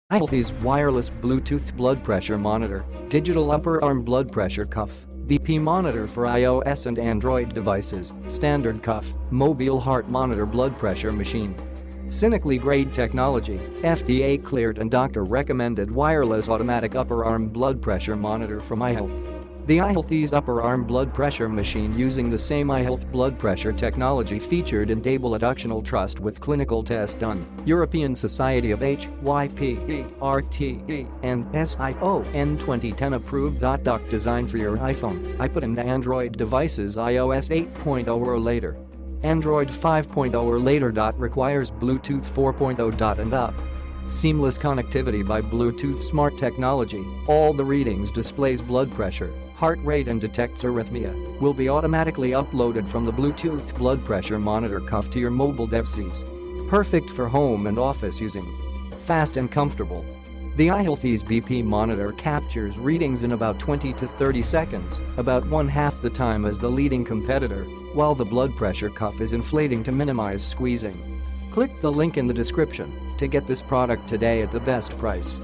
iHealth's wireless Bluetooth blood pressure monitor, digital upper arm blood pressure cuff, BP monitor for iOS and Android devices, standard cuff, mobile heart monitor blood pressure machine. Cinically-grade technology, FDA cleared and doctor recommended wireless automatic upper arm blood pressure monitor from iHealth. The iHealth's upper arm blood pressure machine using the same iHealth blood pressure technology featured in dable Educational Trust with clinical test done, European Society of Hypertension and SIO-N2010 Approved. Designed for your iPhone, iPad and Android devices iOS 8.0 or later. Android 5.0 or later. Requires Bluetooth 4.0 and up. Seamless connectivity by Bluetooth smart technology. All the readings displays blood pressure, heart rate and detects arrhythmia will be automatically uploaded from the Bluetooth blood pressure monitor cuff to your mobile devcies. Perfect for home and office using. Fast and comfortable. The iHealth's BP monitor captures readings in about 20 to 30 seconds, about 1/2 the time as the leading competitor, while the blood pressure cuff is inflating to minimize squeezing. Click the link in the description to get this product today at the best price.